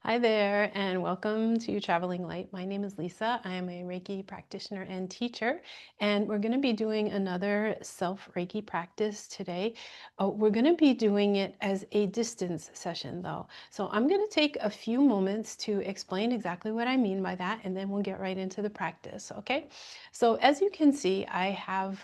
Hi there, and welcome to Traveling Light. My name is Lisa. I am a Reiki practitioner and teacher, and we're going to be doing another self Reiki practice today. We're going to be doing it as a distance session, though. So I'm going to take a few moments to explain exactly what I mean by that, and then we'll get right into the practice, okay? So as you can see, I have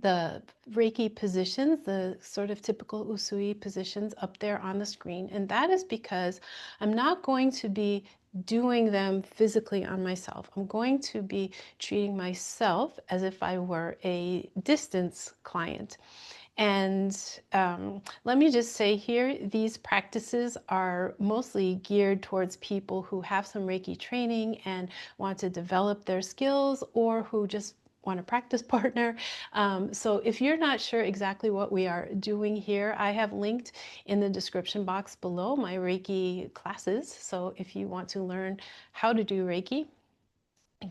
the Reiki positions, the sort of typical Usui positions up there on the screen. And that is because I'm not going to be doing them physically on myself. I'm going to be treating myself as if I were a distance client. And let me just say here, these practices are mostly geared towards people who have some Reiki training and want to develop their skills, or who just want a practice partner. So if you're not sure exactly what we are doing here, I have linked in the description box below my Reiki classes. So if you want to learn how to do Reiki,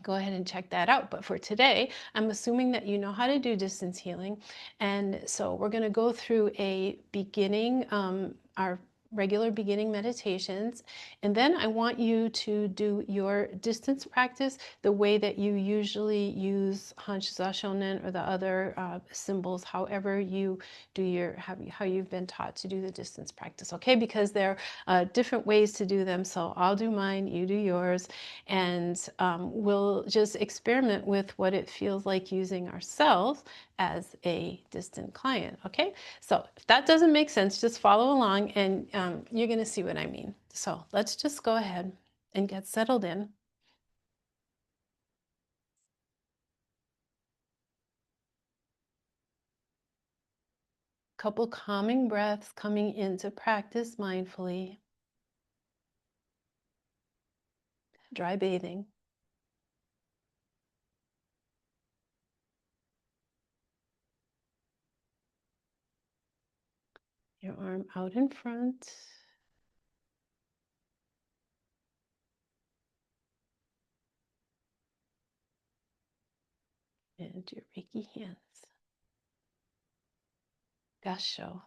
go ahead and check that out. But for today, I'm assuming that you know how to do distance healing. And so we're going to go through a beginning, our regular beginning meditations. And then I want you to do your distance practice the way that you usually use Hanshi Shonen or the other symbols, however you do how you've been taught to do the distance practice, okay? Because there are different ways to do them. So I'll do mine, you do yours, and we'll just experiment with what it feels like using ourselves as a distant client, okay? So if that doesn't make sense, just follow along and you're gonna see what I mean. So let's just go ahead and get settled in. Couple calming breaths coming into practice mindfully. Dry bathing. Your arm out in front. And your Reiki hands. Gasho.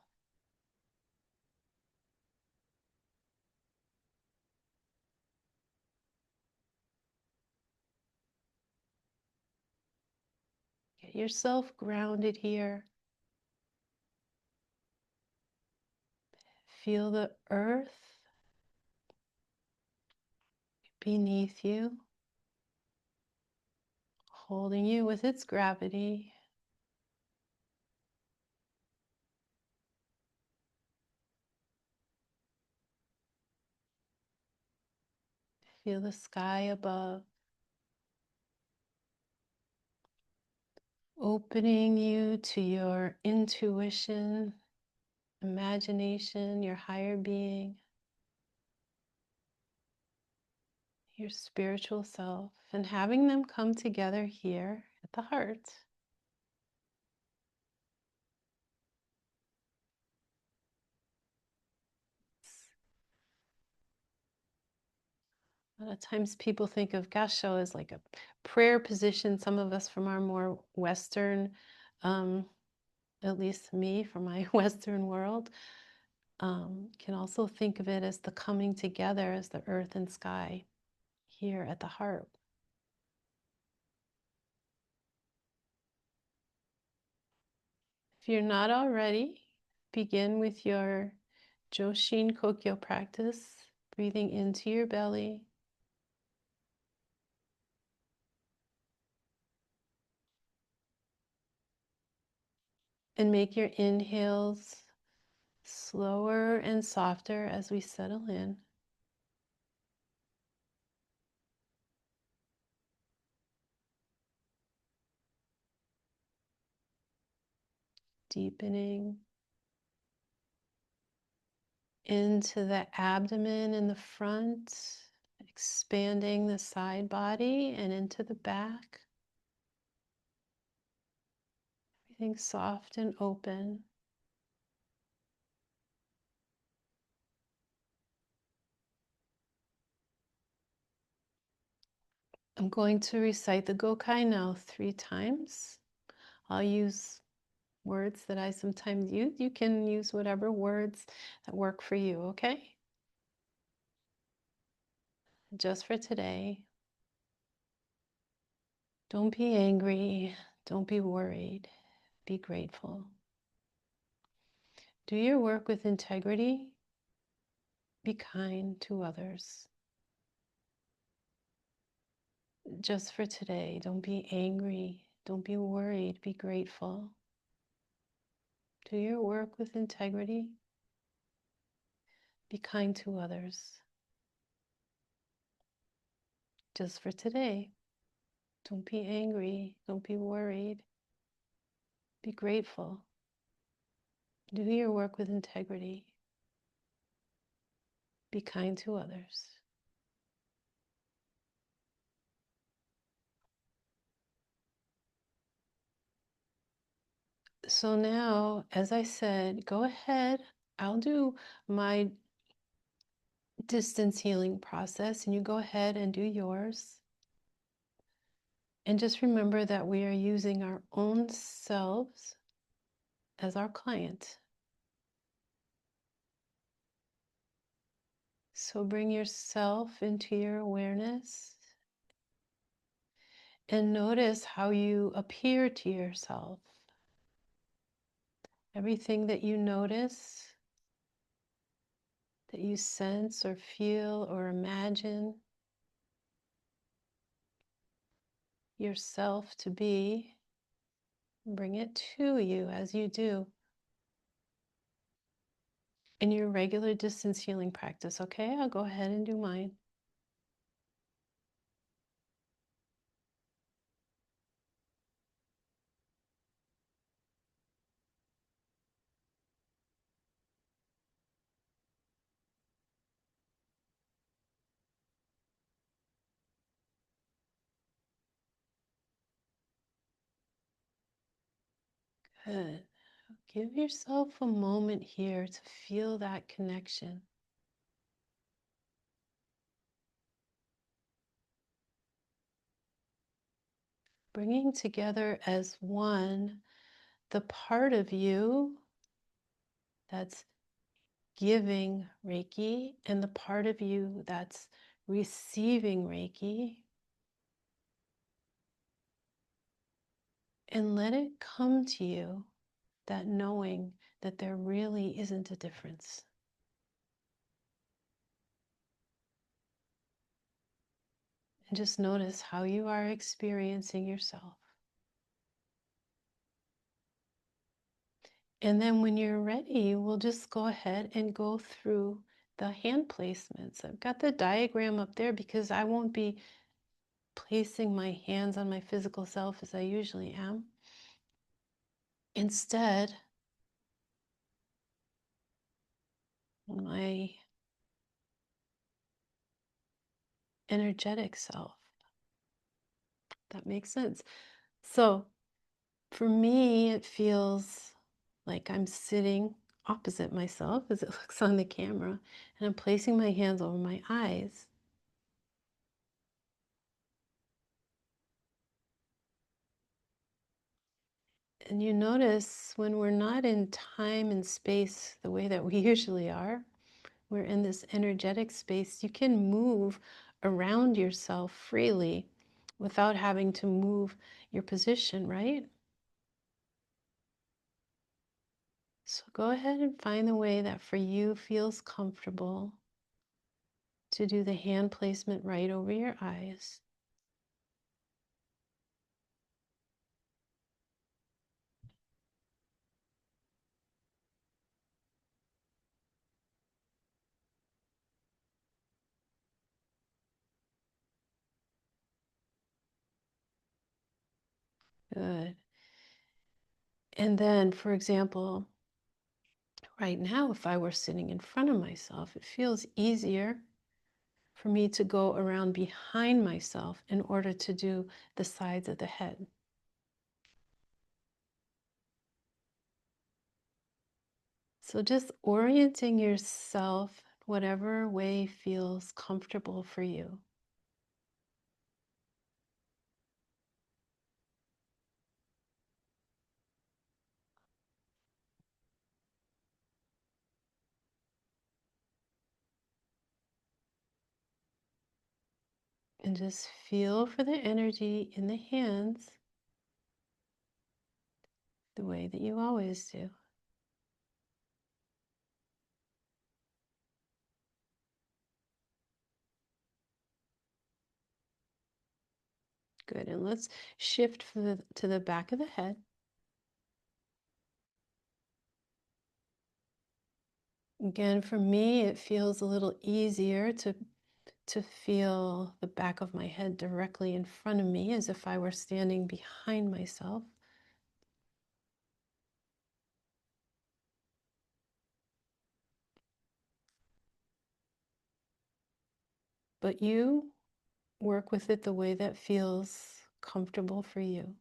Get yourself grounded here. Feel the earth beneath you, holding you with its gravity. Feel the sky above, opening you to your intuition, imagination, your higher being, your spiritual self, and having them come together here at the heart. A lot of times people think of gasho as like a prayer position. Some of us from our more Western, at least me from my Western world, can also think of it as the coming together as the earth and sky here at the heart. If you're not already, begin with your Joshin Kokyu practice, breathing into your belly. And make your inhales slower and softer as we settle in. Deepening into the abdomen in the front, expanding the side body and into the back. Everything soft and open. I'm going to recite the Gokai now 3 times. I'll use words that I sometimes use. You can use whatever words that work for you, okay? just for today. Don't be angry. Don't be worried. Be grateful. Do your work with integrity. Be kind to others. Just for today. Don't be angry. Don't be worried. Be grateful. Do your work with integrity. Be kind to others. Just for today. Don't be angry. Don't be worried. Be grateful. Do your work with integrity. Be kind to others. So now, as I said, go ahead. I'll do my distance healing process and you go ahead and do yours. And just remember that we are using our own selves as our client. So bring yourself into your awareness and notice how you appear to yourself. Everything that you notice, that you sense or feel or imagine yourself to be, bring it to you as you do in your regular distance healing practice. Okay, I'll go ahead and do mine. Good. Give yourself a moment here to feel that connection. Bringing together as one the part of you that's giving Reiki and the part of you that's receiving Reiki. And let it come to you, that knowing that there really isn't a difference. And just notice how you are experiencing yourself. And then when you're ready, we'll just go ahead and go through the hand placements. I've got the diagram up there because I won't be placing my hands on my physical self as I usually am. Instead, my energetic self. That makes sense. So for me, it feels like I'm sitting opposite myself as it looks on the camera, and I'm placing my hands over my eyes. And you notice when we're not in time and space the way that we usually are, we're in this energetic space, you can move around yourself freely without having to move your position, right? So go ahead and find the way that for you feels comfortable to do the hand placement right over your eyes. Good. And then, for example, right now, if I were sitting in front of myself, it feels easier for me to go around behind myself in order to do the sides of the head. So just orienting yourself whatever way feels comfortable for you. And just feel for the energy in the hands the way that you always do. Good. And let's shift to the back of the head. Again, for me, it feels a little easier to feel the back of my head directly in front of me as if I were standing behind myself. But you work with it the way that feels comfortable for you.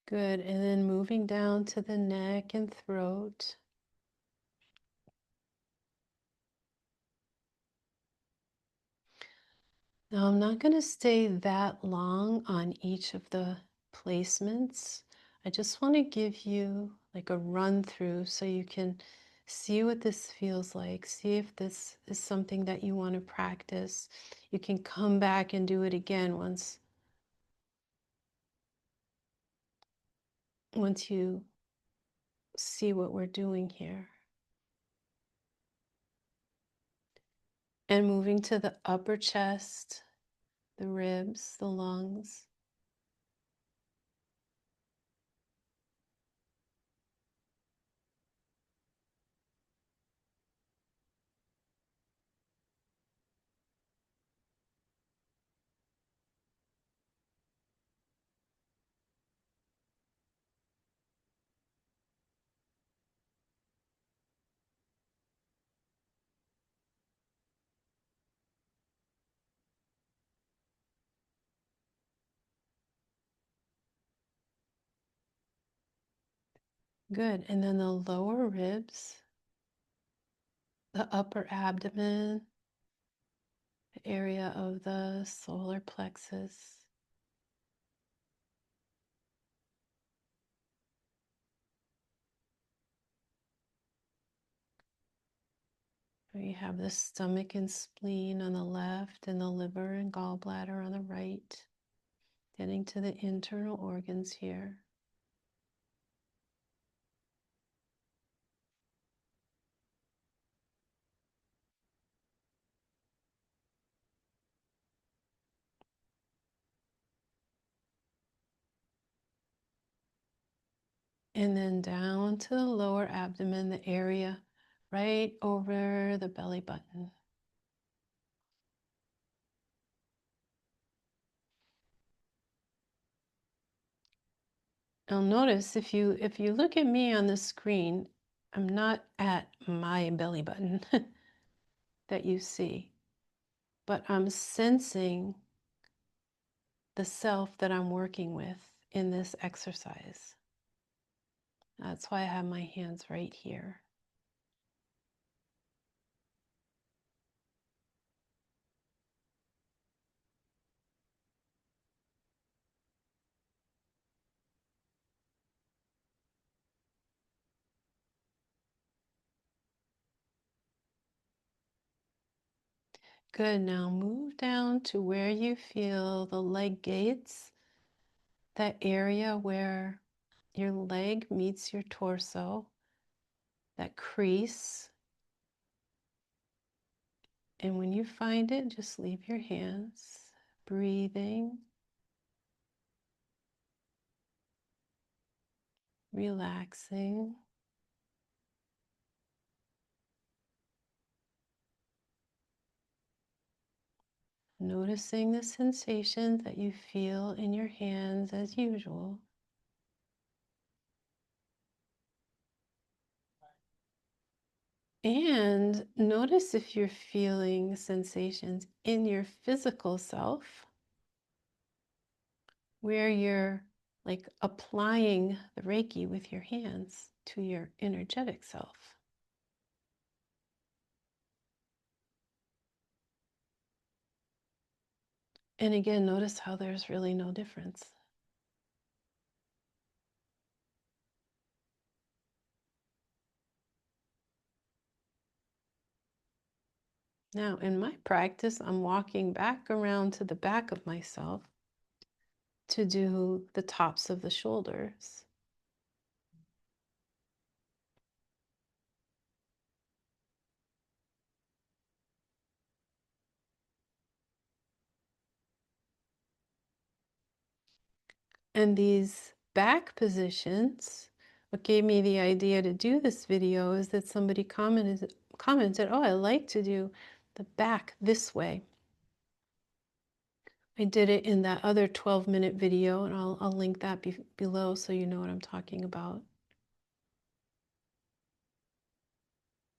Good. And then moving down to the neck and throat. Now, I'm not going to stay that long on each of the placements. I just want to give you like a run through so you can see what this feels like. See if this is something that you want to practice. You can come back and do it again once you see what we're doing here. And moving to the upper chest, the ribs, the lungs. Good. And then the lower ribs, the upper abdomen, the area of the solar plexus. We have the stomach and spleen on the left, and the liver and gallbladder on the right. Getting to the internal organs here. And then down to the lower abdomen, the area right over the belly button. Now notice if you look at me on the screen, I'm not at my belly button that you see, but I'm sensing the self that I'm working with in this exercise. That's why I have my hands right here. Good. Now move down to where you feel the leg gates, that area where your leg meets your torso, that crease. And when you find it, just leave your hands, breathing, relaxing. Noticing the sensations that you feel in your hands as usual. And notice if you're feeling sensations in your physical self where you're like applying the Reiki with your hands to your energetic self. And again, notice how there's really no difference. Now, in my practice, I'm walking back around to the back of myself to do the tops of the shoulders. And these back positions, what gave me the idea to do this video is that somebody commented, oh, I like to do the back this way. I did it in that other 12-minute video, and I'll link that below so you know what I'm talking about.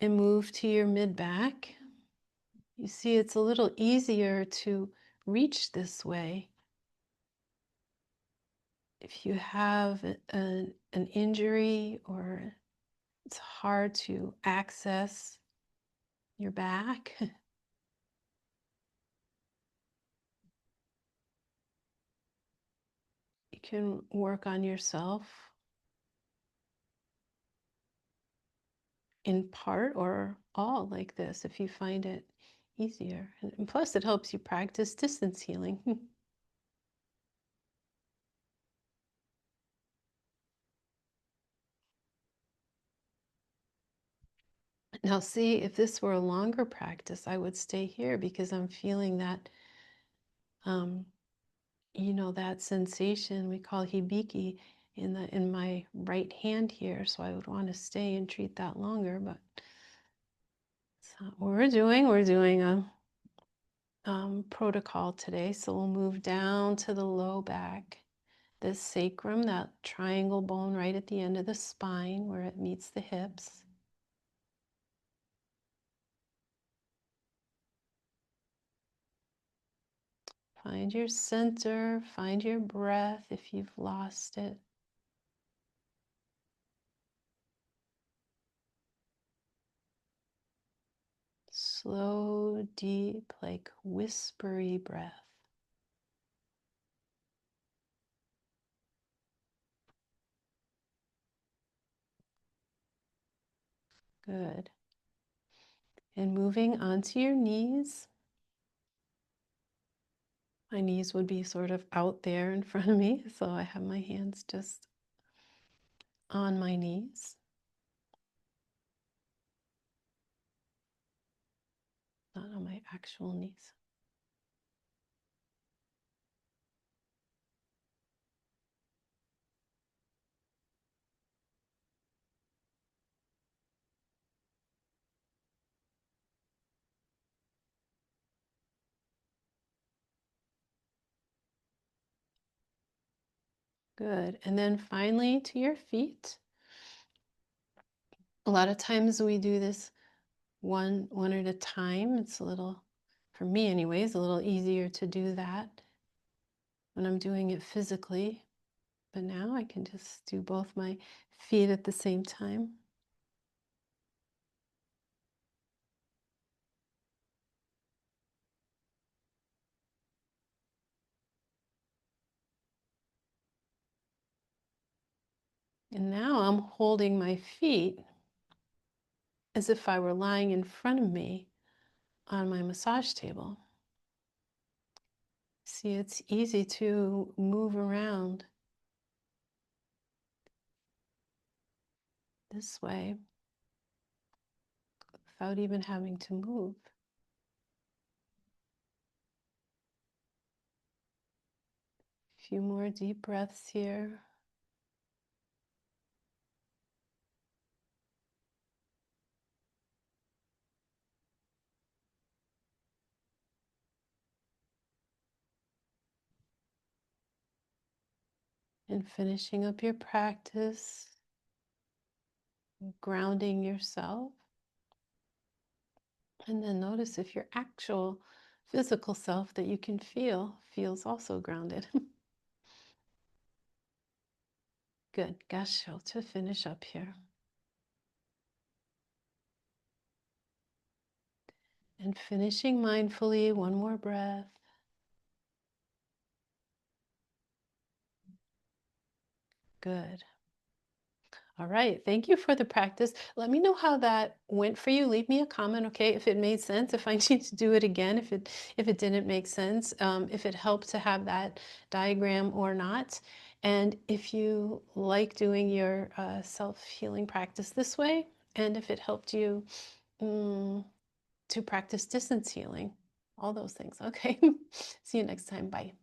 And move to your mid-back. You see, it's a little easier to reach this way. If you have an injury or it's hard to access your back, you can work on yourself in part or all like this if you find it easier. And plus, it helps you practice distance healing. Now, see, if this were a longer practice, I would stay here because I'm feeling that, that sensation we call hibiki in my right hand here. So I would want to stay and treat that longer, but it's not what we're doing. We're doing a protocol today. So we'll move down to the low back, the sacrum, that triangle bone right at the end of the spine where it meets the hips. Find your center, find your breath if you've lost it. Slow, deep, like whispery breath. Good. And moving onto your knees. My knees would be sort of out there in front of me, so I have my hands just on my knees, not on my actual knees. Good. And then finally to your feet. A lot of times we do this one at a time. It's a little, for me anyways, a little easier to do that when I'm doing it physically. But now I can just do both my feet at the same time. And now I'm holding my feet as if I were lying in front of me on my massage table. See, it's easy to move around this way without even having to move. A few more deep breaths here. And finishing up your practice, grounding yourself. And then notice if your actual physical self that you can feel feels also grounded. Good. Gassho to finish up here. And finishing mindfully, one more breath. Good. All right. Thank you for the practice. Let me know how that went for you. Leave me a comment, okay, if it made sense, if I need to do it again, if it didn't make sense, if it helped to have that diagram or not. And if you like doing your self-healing practice this way, and if it helped you mm, to practice distance healing, all those things. Okay. See you next time. Bye.